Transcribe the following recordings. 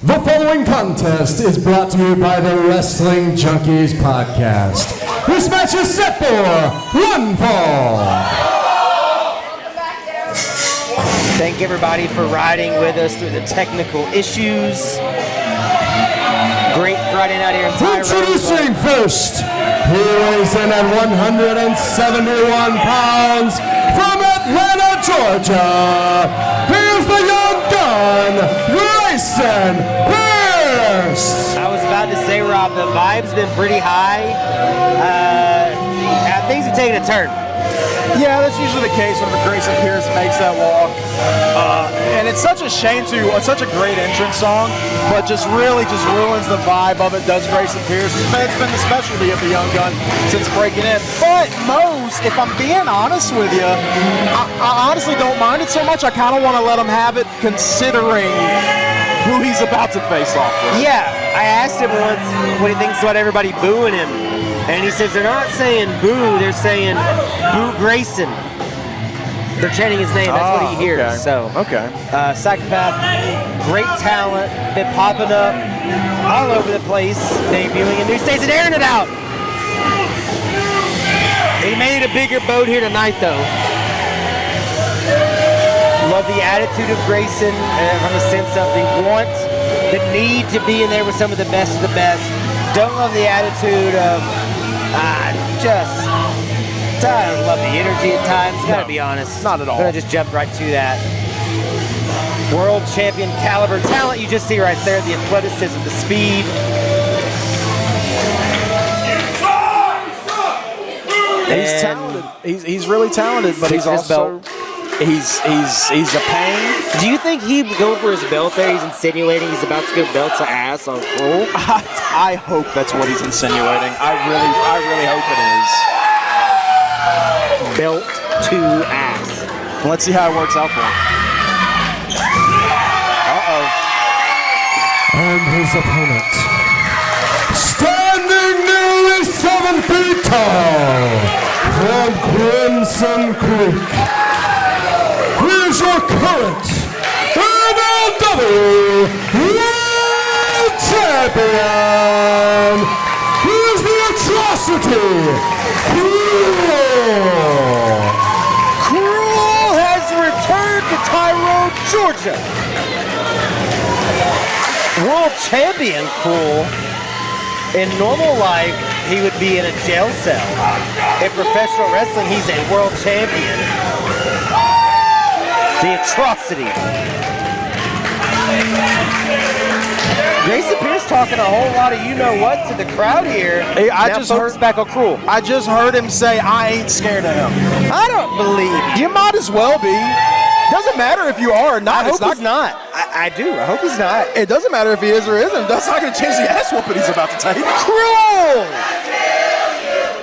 The following contest is brought to you by the Wrestling Junkies Podcast. This match is set for one fall. Thank everybody for riding with us through the technical issues. Great Friday night here in Tyrone. Introducing first, he weighs in at 171 pounds from Atlanta, Georgia. Here's the young gun, Grayson. I was about to say, Rob, the vibe's been pretty high. Things have taken a turn. Yeah, that's usually the case when Grayson Pierce makes that walk. And it's such a shame it's such a great entrance song, but just really ruins the vibe of it, does Grayson Pierce. It's been the specialty of the young gun since breaking in. But most, if I'm being honest with you, I honestly don't mind it so much. I kind of want to let him have it considering who he's about to face off with. Yeah, I asked him once what he thinks about everybody booing him. And he says they're not saying boo, they're saying boo Grayson. They're chanting his name, that's what he hears. Okay. So, okay. Psychopath, great talent, been popping up all over the place, debuting in new states and airing it out. He made it a bigger boat here tonight, though. Love the attitude of Grayson from a sense of the need to be in there with some of the best of the best. Don't love the attitude of I don't love the energy at times, gotta be honest. Not at all. I'm gonna just jump right to that. World champion caliber talent, you just see right there, the athleticism, the speed. He's talented. He's really talented, but he's also he's a pain. Do you think he'd go for his belt there? He's insinuating he's about to go belt to ass on Krule? I hope that's what he's insinuating. I really hope it is. Belt to ass. Let's see how it works out for him. And his opponent, standing nearly 7 feet tall, from Crimson Creek, here's your current NLW World Champion. Here's the atrocity, Krule. Krule has returned to Tyrone, Georgia. World champion Krule. In normal life, he would be in a jail cell. In professional wrestling, he's a world champion. The atrocity. Grayson Pierce talking a whole lot of you-know-what to the crowd here. Hey, I now just focus heard back on Krule. I just heard him say, "I ain't scared of him." I don't believe it. You might as well be. Doesn't matter if you are or not. I hope he's not. I do. I hope he's not. It doesn't matter if he is or isn't. That's not going to change the ass whooping he's about to take. Krule!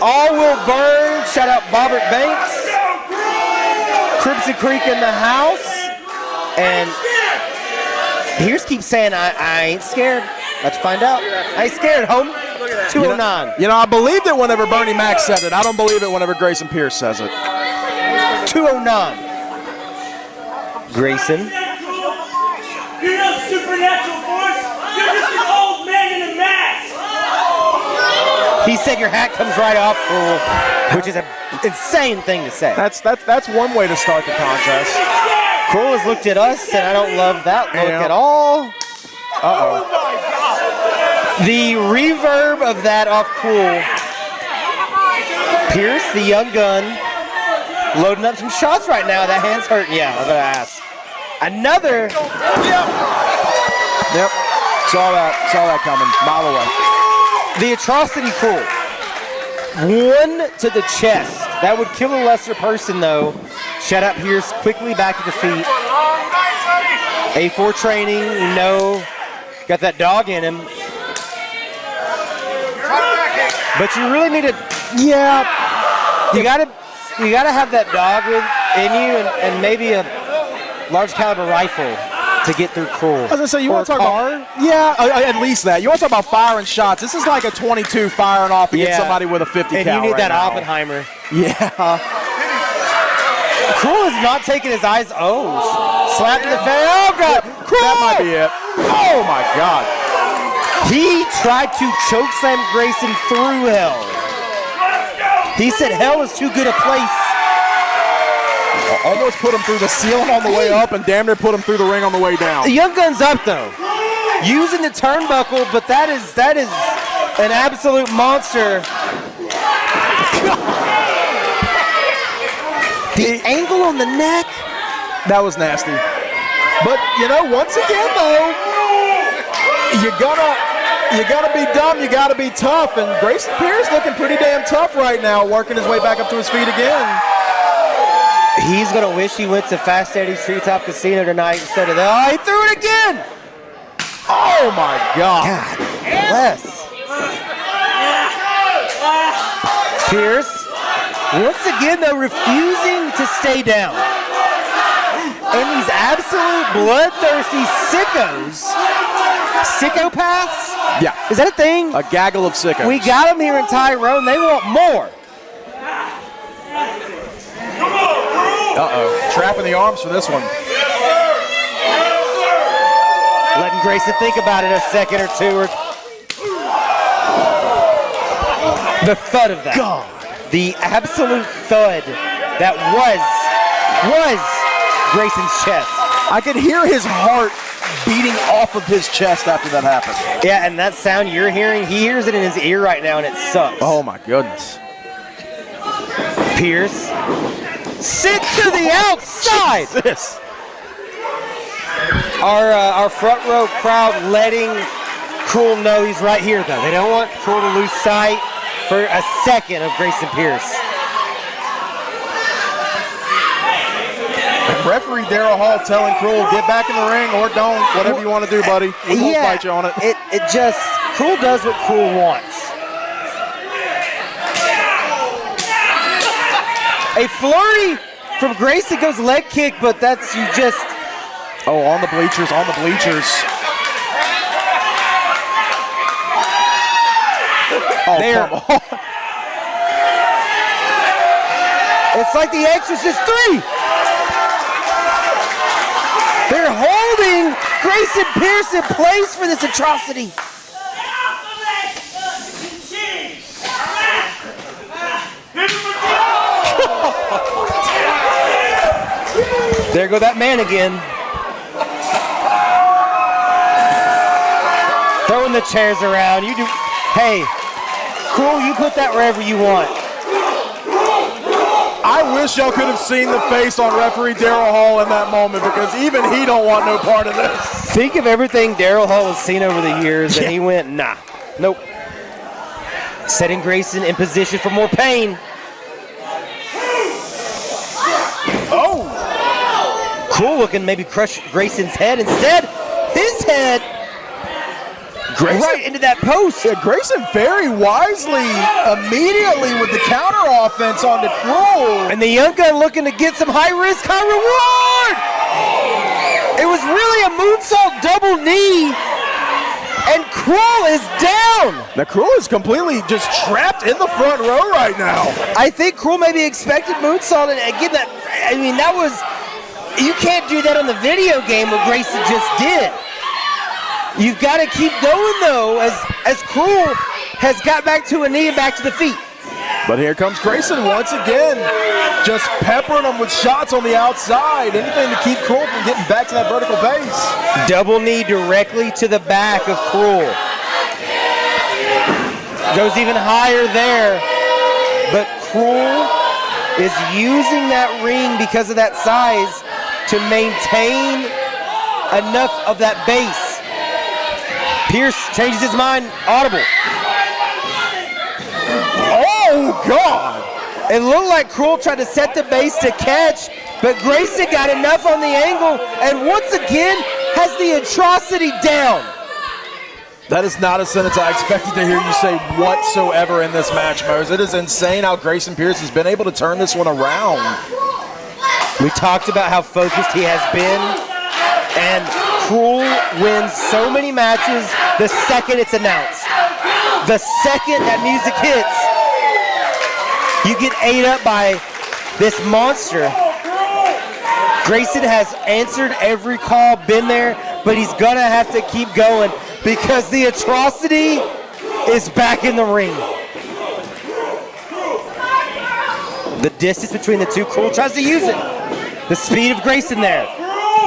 All will burn. Shout out Bobbert Banks. Crimson Creek in the house. And Pierce keeps saying, I ain't scared. Let's find out. I ain't scared, homie. 209. You know, I believed it whenever Bernie Mac said it. I don't believe it whenever Grayson Pierce says it. 209. Grayson. You're no supernatural force. You're just an old man in a mask. He said your hat comes right off, Krule, which is an insane thing to say. That's one way to start the contest. Krule has looked at us, and I don't love that look at all. The reverb of that off Krule. Pierce, the young gun, loading up some shots right now. That hand's hurting. Yeah, I'm gonna ask. Another. Yep. Saw that coming. Mile away. The atrocity Krule. One to the chest. That would kill a lesser person, though. Shout out Pierce, quickly back to the feet. A4 training, you know, got that dog in him. But you really need to, you gotta have that dog in you and maybe a large caliber rifle to get through Krule. I was gonna say, you want to talk about at least that. You want to talk about firing shots. This is like a 22 firing off against somebody with a 50 and cal. And you need right that now. Oppenheimer. Yeah. Krule is not taking his eyes. Oh, slap to the face. Oh, God. Krule! That might be it. Oh my God. He tried to chokeslam Grayson through hell. He said hell is too good a place. Almost put him through the ceiling on the way up and damn near put him through the ring on the way down. The Young Gun's up though. Using the turnbuckle, but that is an absolute monster. The angle on the neck. That was nasty. But you know, once again though, you gotta be dumb, you gotta be tough, and Grayson Pierce looking pretty damn tough right now, working his way back up to his feet again. He's gonna wish he went to Fast Eddie's Treetop Casino tonight instead of that. Oh, he threw it again! Oh my God. God bless. Pierce, once again though, refusing to stay down. And these absolute bloodthirsty sickos. Sickopaths? Yeah. Is that a thing? A gaggle of sickos. We got them here in Tyrone. They want more. Uh-oh. Trapping the arms for this one. Letting Grayson think about it a second or two. The thud of that. God. The absolute thud that was Grayson's chest. I could hear his heart beating off of his chest after that happened. Yeah, and that sound you're hearing, he hears it in his ear right now, and it sucks. Oh my goodness. Pierce, sit to the outside. This. Our front row crowd letting Krule know he's right here, though. They don't want Krule to lose sight for a second of Grayson Pierce. And referee Daryl Hall telling Krule, get back in the ring or don't. Whatever you want to do, buddy. We won't fight you on it. It just, Krule does what Krule wants. A flurry from Grayson goes leg kick, but that's you just. Oh, on the bleachers, on the bleachers. Oh, There. come on. It's like The Exorcist 3. They're holding Grayson Pierce in place for this atrocity. There go that man again. Throwing the chairs around. You do. Hey, Krule, you put that wherever you want. I wish y'all could have seen the face on referee Daryl Hall in that moment, because even he don't want no part of this. Think of everything Daryl Hall has seen over the years, and he went, nah, nope. Setting Grayson in position for more pain. Oh! Krule looking maybe crush Grayson's head. Instead, his head Grayson, right into that post. Yeah, Grayson very wisely, immediately with the counter offense onto Krule. And the Young Gun looking to get some high risk, high reward. It was really a moonsault double knee, and Krule is down. Now Krule is completely just trapped in the front row right now. I think Krule maybe expected moonsault, and again, that was, you can't do that on the video game what Grayson just did. You've got to keep going, though, as Krule has got back to a knee and back to the feet. But here comes Grayson once again, just peppering him with shots on the outside. Anything to keep Krule from getting back to that vertical base. Double knee directly to the back of Krule. Goes even higher there. But Krule is using that ring because of that size to maintain enough of that base. Pierce changes his mind, audible. Oh, God! It looked like Krule tried to set the base to catch, but Grayson got enough on the angle and once again has the atrocity down. That is not a sentence I expected to hear you say whatsoever in this match, Mose. It is insane how Grayson Pierce has been able to turn this one around. We talked about how focused he has been, and Krule wins so many matches the second it's announced. The second that music hits, you get ate up by this monster. Grayson has answered every call, been there, but he's gonna have to keep going because the atrocity is back in the ring. The distance between the two, Krule tries to use it. The speed of Grayson there.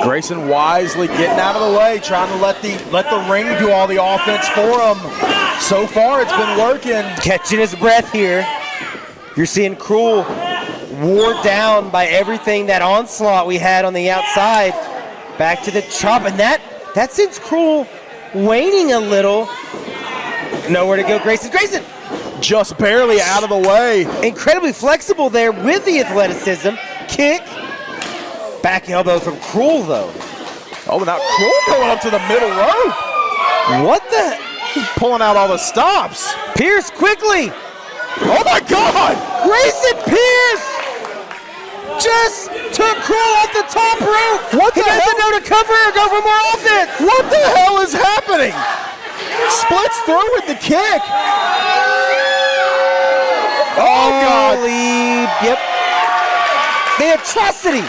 Grayson wisely getting out of the way, trying to let the ring do all the offense for him. So far, it's been working. Catching his breath here. You're seeing Krule wore down by everything, that onslaught we had on the outside. Back to the chop, and that sends Krule waning a little. Nowhere to go, Grayson. Grayson! Just barely out of the way. Incredibly flexible there with the athleticism. Kick. Back elbow from Krule, though. Oh, now Krule going up to the middle rope. What the? He's pulling out all the stops. Pierce quickly. Oh, my God. Grayson Pierce just took Krule off the top rope. What the hell? He doesn't know to cover or go for more offense. What the hell is happening? Splits through with the kick. Oh, God. Yep. The atrocity.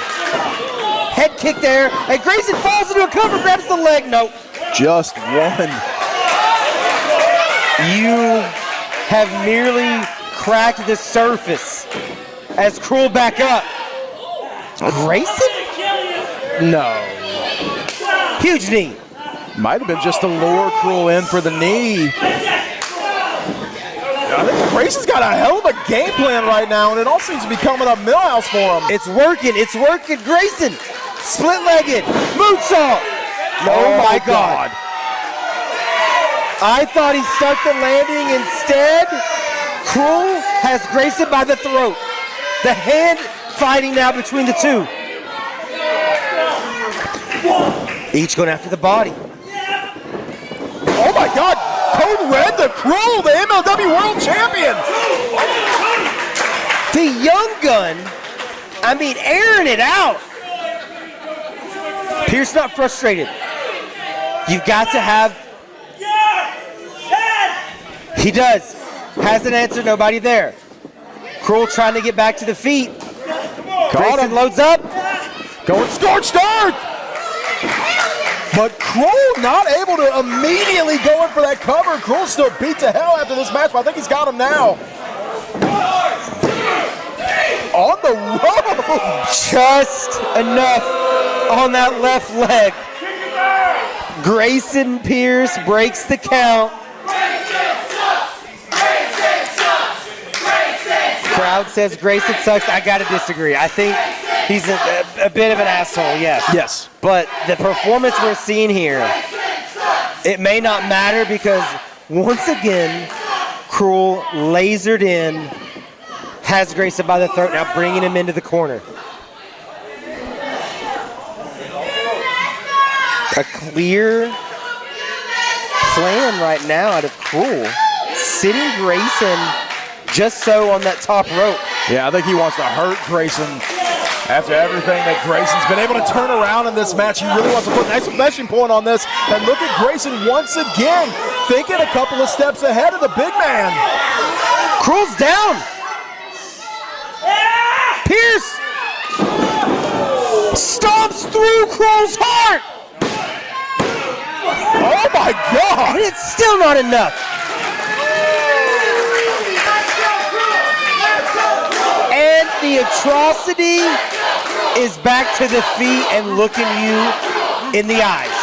Head kick there. And Grayson falls into a cover, grabs the leg. Nope. Just one. You have merely cracked the surface as Krule back up. Grayson? No. Huge knee. Might have been just to lure Krule in for the knee. I think Grayson's got a hell of a game plan right now, and it all seems to be coming up Millhouse for him. It's working. Grayson, split-legged, moonsault. Oh my God. I thought he stuck the landing. Instead, Krule has Grayson by the throat. The hand fighting now between the two. Each going after the body. Oh my God, Code Red to Krule, the MLW World Champion. The young gun, airing it out. Pierce not frustrated. You've got to have. He does. Has an answer, nobody there. Krule trying to get back to the feet. Grayson loads up. Going scorched earth. But Krule not able to immediately go in for that cover. Krule still beat to hell after this match, but I think he's got him now. On the rope. Just enough on that left leg. Grayson Pierce breaks the count. Crowd says Grayson sucks. I gotta disagree. I think he's a bit of an asshole, yes. Yes. But the performance we're seeing here, it may not matter because once again, Krule lasered in, has Grayson by the throat, now bringing him into the corner. A clear plan right now out of Krule, sitting Grayson just so on that top rope. Yeah, I think he wants to hurt Grayson after everything that Grayson's been able to turn around in this match. He really wants to put an exclamation point on this. And look at Grayson once again, thinking a couple of steps ahead of the big man. Krule's down. Pierce stomps through Krule's heart. Oh my God! And it's still not enough. And the atrocity is back to the feet and looking you in the eyes.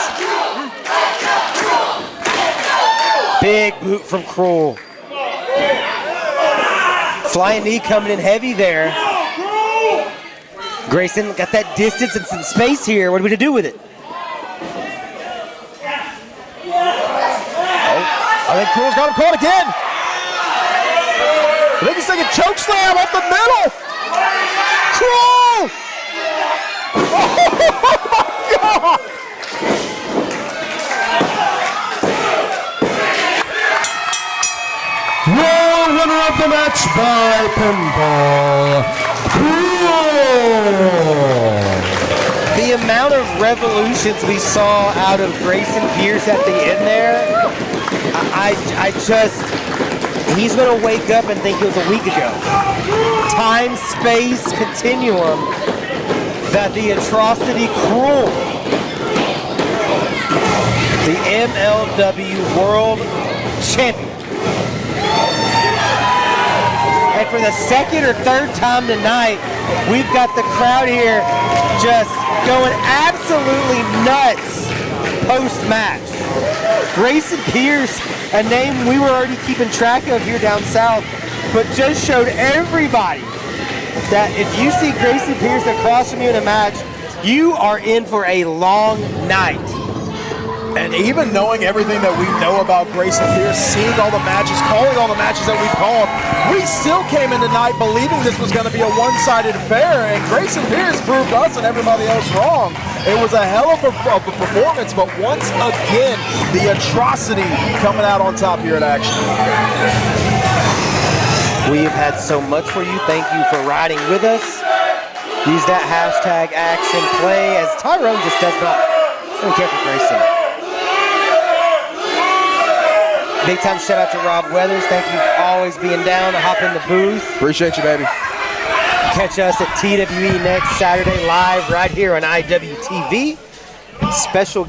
Big boot from Krule. Flying knee coming in heavy there. Grayson got that distance and some space here. What are we to do with it? I think Krule's got him caught again. I think he's taking choke slam off the middle. Krule! Oh my God! World winner of the match by pinfall, Krule. The amount of revolutions we saw out of Grayson Pierce at the end there, I just, he's going to wake up and think it was a week ago. Time, space, continuum that the atrocity Krule the MLW World Champion. And for the second or third time tonight, we've got the crowd here just going absolutely nuts post-match. Grayson Pierce, a name we were already keeping track of here down south, but just showed everybody that if you see Grayson Pierce across from you in a match, you are in for a long night. And even knowing everything that we know about Grayson Pierce, seeing all the matches, calling all the matches that we called, we still came in tonight believing this was going to be a one-sided affair, and Grayson Pierce proved us and everybody else wrong. It was a hell of a performance, but once again, the atrocity coming out on top here at Action. We have had so much for you. Thank you for riding with us. Use that hashtag #ActionPlay as Tyrone just doesn't care for Grayson. Big time shout out to Rob Weathers. Thank you for always being down to hop in the booth. Appreciate you, baby. Catch us at TWE next Saturday live right here on IWTV. Special